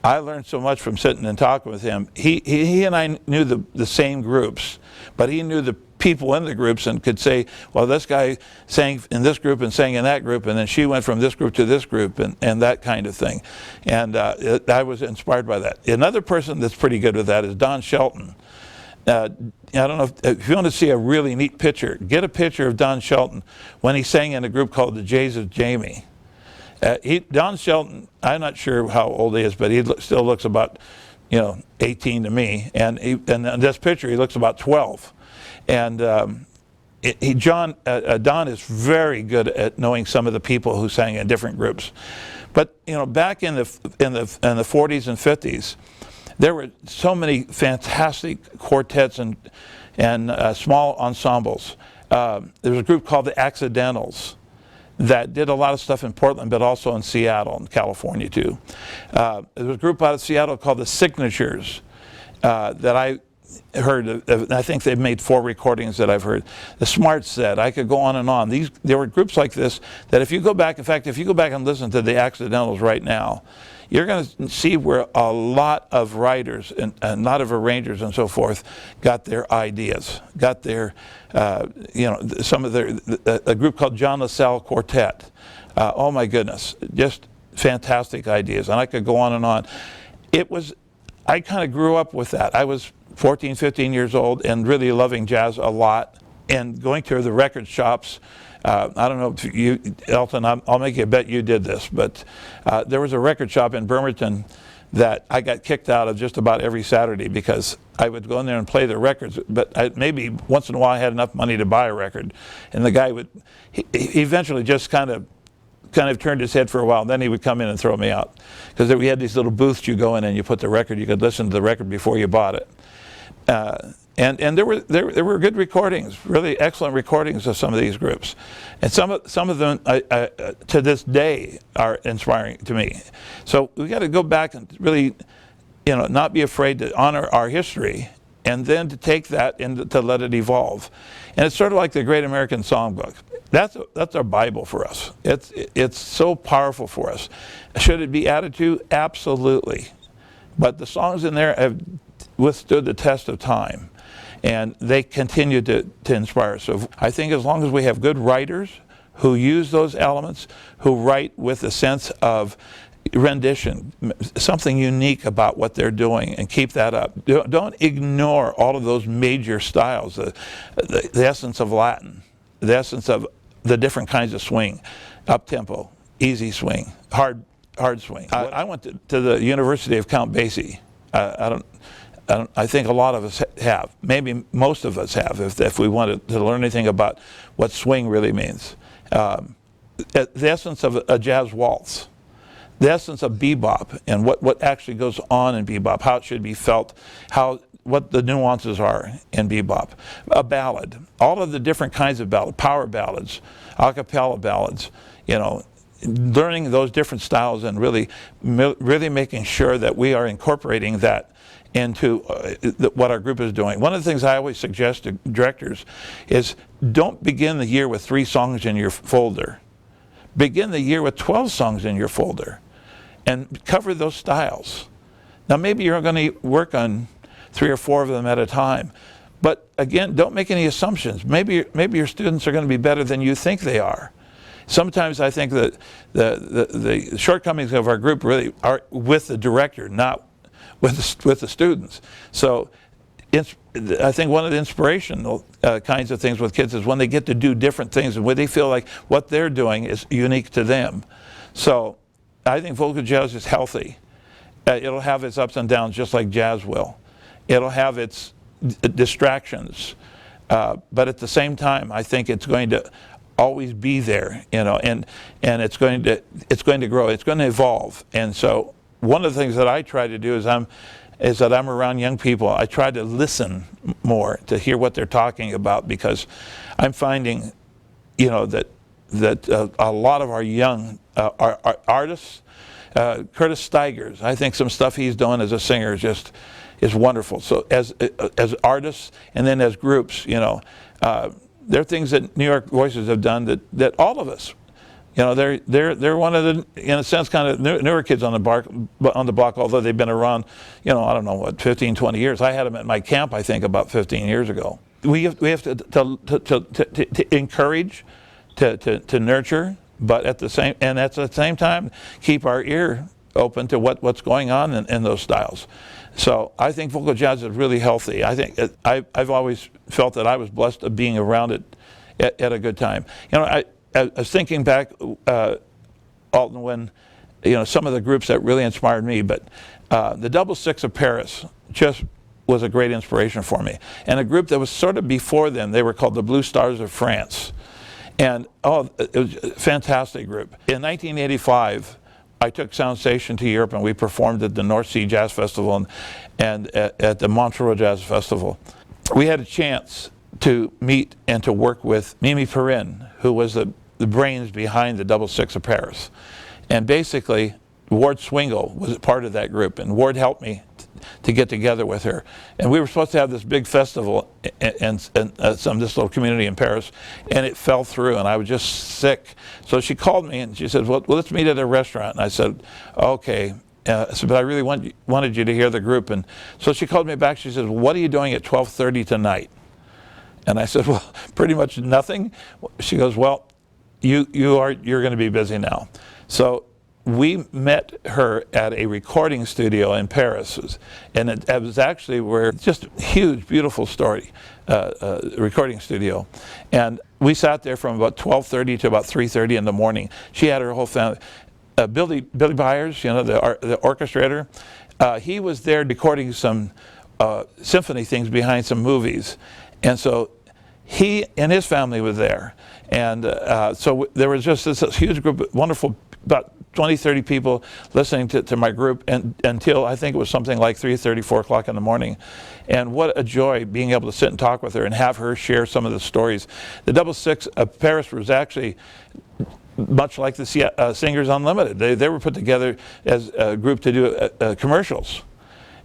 I learned so much from sitting and talking with him. He and I knew the same groups, but he knew the people in the groups and could say, well, this guy sang in this group and sang in that group, and then she went from this group to this group, and that kind of thing. And I was inspired by that. Another person that's pretty good with that is Don Shelton. I don't know if you want to see a really neat picture, get a picture of Don Shelton when he sang in a group called the Jays of Jamie. Don Shelton, I'm not sure how old he is, but he still looks about 18 to me, and in this picture he looks about 12. And Don is very good at knowing some of the people who sang in different groups. But back in the 40s and 50s, there were so many fantastic quartets and small ensembles. There was a group called the Accidentals that did a lot of stuff in Portland, but also in Seattle and California too. There was a group out of Seattle called the Signatures that I heard of. I think they've made 4 recordings that I've heard. The Smart Set. I could go on and on. There were groups like this that if you go back, in fact, if you go back and listen to the Accidentals right now, you're going to see where a lot of writers and a lot of arrangers and so forth got their ideas, got their, some of their, a group called John LaSalle Quartet. Oh my goodness, just fantastic ideas. And I could go on and on. I kind of grew up with that. I was 14, 15 years old and really loving jazz a lot and going to the record shops. I don't know if you, Elton, I'll make you a bet you did this, but there was a record shop in Bremerton that I got kicked out of just about every Saturday because I would go in there and play the records, but maybe once in a while I had enough money to buy a record, and the guy he eventually just kind of turned his head for a while, and then he would come in and throw me out. Because we had these little booths you go in and you put the record, you could listen to the record before you bought it. And there were good recordings, really excellent recordings of some of these groups, and some of them to this day are inspiring to me. So we got to go back and really, not be afraid to honor our history, and then to take that and to let it evolve. And it's sort of like the Great American Songbook. That's our Bible for us. It's so powerful for us. Should it be added to? Absolutely. But the songs in there have withstood the test of time, and they continue to inspire. So I think as long as we have good writers who use those elements, who write with a sense of rendition, something unique about what they're doing, and keep that up. Don't ignore all of those major styles, the essence of Latin, the essence of the different kinds of swing, up-tempo, easy swing, hard swing. I went to the University of Count Basie. I think a lot of us have. Maybe most of us have, if we wanted to learn anything about what swing really means. The essence of a jazz waltz, the essence of bebop, and what actually goes on in bebop, how it should be felt, what the nuances are in bebop. A ballad, all of the different kinds of ballads, power ballads, a cappella ballads, learning those different styles and really making sure that we are incorporating that into what our group is doing. One of the things I always suggest to directors is don't begin the year with 3 songs in your folder. Begin the year with 12 songs in your folder and cover those styles. Now maybe you're going to work on 3 or 4 of them at a time, but again, don't make any assumptions. Maybe your students are going to be better than you think they are. Sometimes I think that the shortcomings of our group really are with the director, not with the students. So I think one of the inspirational kinds of things with kids is when they get to do different things and when they feel like what they're doing is unique to them. So I think vocal jazz is healthy. It'll have its ups and downs just like jazz will. It'll have its distractions, but at the same time, I think it's going to always be there, and it's going to grow. It's going to evolve. And so one of the things that I try to do is that I'm around young people. I try to listen more to hear what they're talking about, because I'm finding, that a lot of our young our artists, Curtis Steigers, I think some stuff he's doing as a singer is wonderful. So as artists and then as groups, there are things that New York Voices have done that all of us, they're one of the, in a sense, kind of newer kids on the block, although they've been around, I don't know what, 15, 20 years. I had them at my camp, I think, about 15 years ago. We have to encourage, to nurture, but at the same time keep our ear open to what's going on in those styles. So I think vocal jazz is really healthy. I think I've always felt that I was blessed of being around it at a good time. I was thinking back, Alton, when some of the groups that really inspired me, but the Double Six of Paris just was a great inspiration for me. And a group that was sort of before them, they were called the Blue Stars of France. And it was a fantastic group. In 1985, I took Soundstation to Europe, and we performed at the North Sea Jazz Festival and at the Montreux Jazz Festival. We had a chance to meet and to work with Mimi Perrin, who was the brains behind the Double Six of Paris. And basically, Ward Swingle was part of that group, and Ward helped me to get together with her. And we were supposed to have this big festival in this little community in Paris, and it fell through, and I was just sick. So she called me, and she said, well, let's meet at a restaurant. And I said, okay. But I really wanted you to hear the group. And so she called me back. She said, well, what are you doing at 12:30 tonight? And I said, well, pretty much nothing. She goes, well, you're going to be busy now. So we met her at a recording studio in Paris, and it was actually just a huge, beautiful story, recording studio. And we sat there from about 12:30 to about 3:30 in the morning. She had her whole family. Billy Byers, you know, the orchestrator, he was there recording some symphony things behind some movies. And so he and his family were there. And so there was just this huge group of wonderful, about 20, 30 people listening to my group until I think it was something like 3:30, 4 o'clock in the morning. And what a joy being able to sit and talk with her and have her share some of the stories. The Double Six of Paris was actually much like the Singers Unlimited. They were put together as a group to do commercials.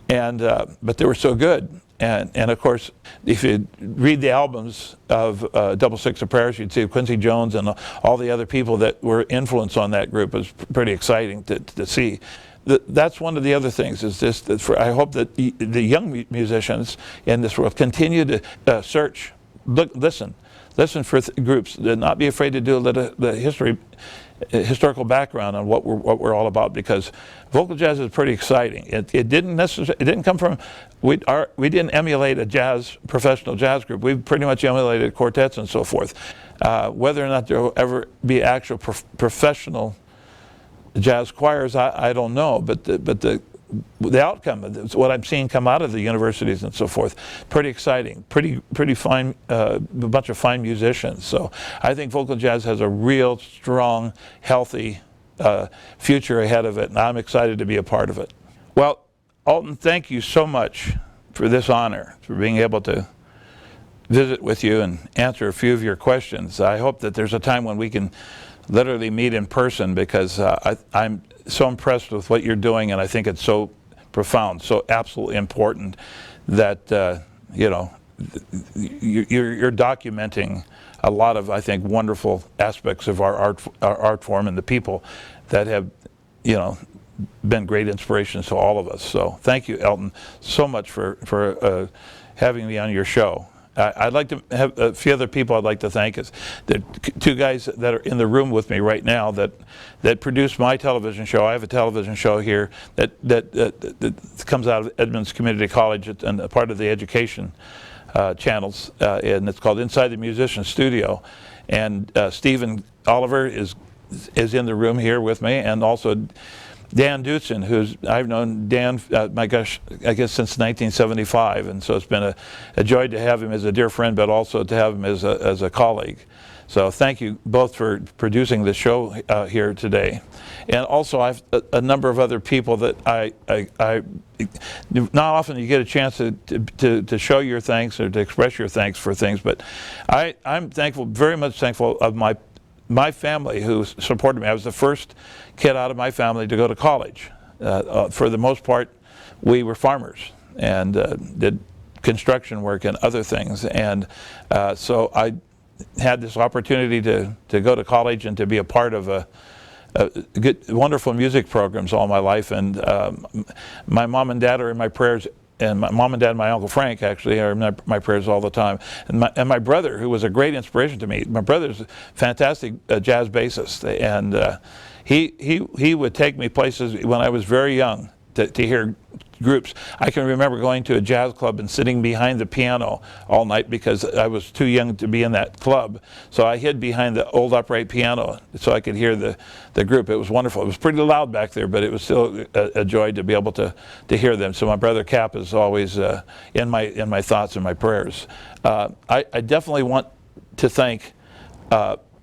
And but they were so good. And of course, if you read the albums of Double Six of Paris, you'd see Quincy Jones and all the other people that were influenced on that group. It was pretty exciting to see. That's one of the other things, is this, I hope that the young musicians in this world continue to search, listen for groups, not be afraid to do the historical background on what we're all about, because vocal jazz is pretty exciting. It didn't come from, we didn't emulate a professional jazz group. We pretty much emulated quartets and so forth. Whether or not there will ever be actual professional jazz choirs, I don't know, but the outcome, what I'm seeing come out of the universities and so forth, pretty exciting, pretty fine, a bunch of fine musicians. So I think vocal jazz has a real strong, healthy future ahead of it, and I'm excited to be a part of it. Well, Alton, thank you so much for this honor, for being able to visit with you and answer a few of your questions. I hope that there's a time when we can literally meet in person, because I'm so impressed with what you're doing, and I think it's so profound, so absolutely important that you know, you're documenting a lot of, I think, wonderful aspects of our art form and the people that have, you know, been great inspirations to all of us. So thank you, Alton, so much for having me on your show. I'd like to have a few other people I'd like to thank. Is the two guys that are in the room with me right now that produce my television show. I have a television show here that comes out of Edmonds Community College and a part of the education channels, and it's called Inside the Musician Studio. And Stephen Oliver is in the room here with me, and also Dan Dutzen, I've known Dan, my gosh, I guess since 1975, and so it's been a joy to have him as a dear friend, but also to have him as a colleague. So thank you both for producing the show here today. And also I have a number of other people that I not often you get a chance to show your thanks or to express your thanks for things, but I'm thankful, very much thankful of my family who supported me. I was the first kid out of my family to go to college. For the most part, we were farmers and did construction work and other things. And so I had this opportunity to go to college and to be a part of wonderful music programs all my life. And my mom and dad are in my prayers. And my mom and dad and my Uncle Frank actually are in my prayers all the time. And my brother, who was a great inspiration to me, my brother's a fantastic jazz bassist. And he would take me places when I was very young to hear groups. I can remember going to a jazz club and sitting behind the piano all night because I was too young to be in that club. So I hid behind the old upright piano so I could hear the group. It was wonderful. It was pretty loud back there, but it was still a joy to be able to hear them. So my brother Cap is always in my thoughts and my prayers. I definitely want to thank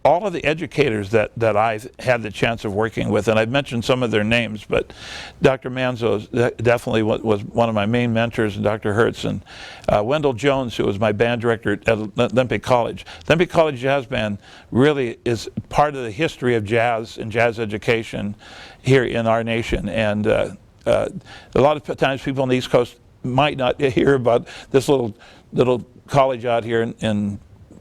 all of the educators that I've had the chance of working with, and I've mentioned some of their names, but Dr. Manzo definitely was one of my main mentors, and Dr. Hertz, and Wendell Jones, who was my band director at Olympic College. Olympic College Jazz Band really is part of the history of jazz and jazz education here in our nation, and a lot of times people on the East Coast might not hear about this little college out here in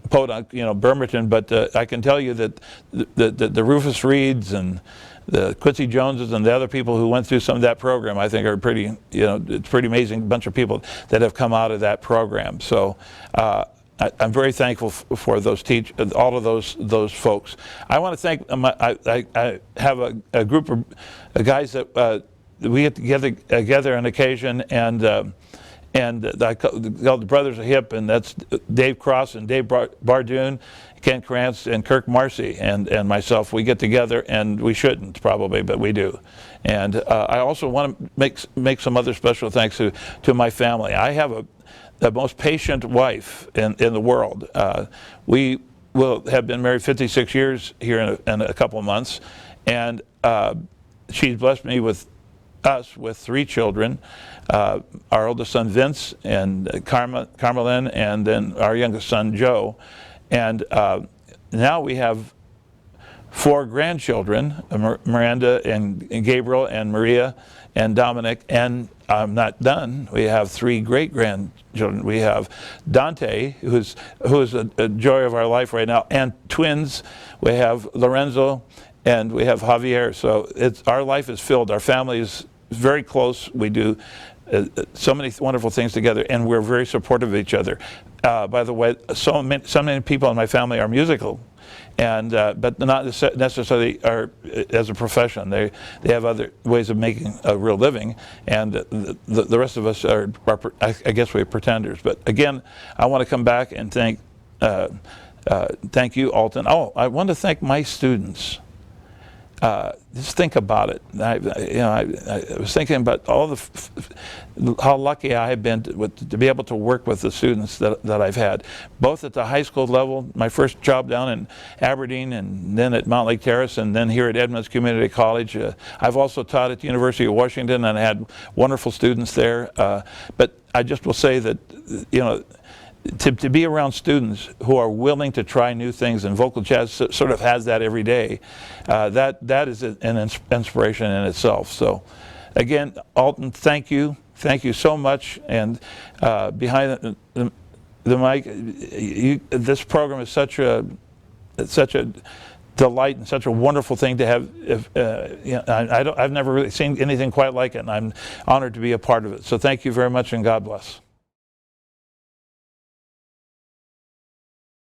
Podunk, Bremerton, but I can tell you that the Rufus Reeds and the Quincy Joneses and the other people who went through some of that program, I think are pretty, it's a pretty amazing bunch of people that have come out of that program. So I'm very thankful for those all of those folks. I want to thank, I have a group of guys that we get together on occasion, and I call the Brothers of Hip, and that's Dave Cross and Dave Bardoon, Ken Krantz, and Kirk Marcy, and myself. We get together, and we shouldn't probably, but we do. And I also want to make some other special thanks to my family. I have the most patient wife in the world. We will have been married 56 years here in a couple of months, and she's blessed me with 3 children. Our oldest son Vince, and Carmelyn, and then our youngest son Joe. And now we have 4 grandchildren, Miranda and Gabriel and Maria and Dominic, and I'm not done. We have 3 great-grandchildren. We have Dante, who is a joy of our life right now, and twins. We have Lorenzo, and we have Javier. So our life is filled. Our family is very close. We do so many wonderful things together, and we're very supportive of each other. By the way, so many people in my family are musical, and but not necessarily are as a profession. They have other ways of making a real living, and the rest of us are I guess we're pretenders. But again, I want to come back and thank you, Alton. Oh, I want to thank my students. Just think about it. I was thinking about all how lucky I have been to be able to work with the students that I've had, both at the high school level, my first job down in Aberdeen, and then at Mount Lake Terrace, and then here at Edmonds Community College. I've also taught at the University of Washington, and I had wonderful students there. But I just will say that, to be around students who are willing to try new things, and vocal jazz sort of has that every day, that is an inspiration in itself. So again, Alton, thank you so much. And behind the mic, this program is such a delight and such a wonderful thing to have. I've never really seen anything quite like it, and I'm honored to be a part of it. So thank you very much, and God bless.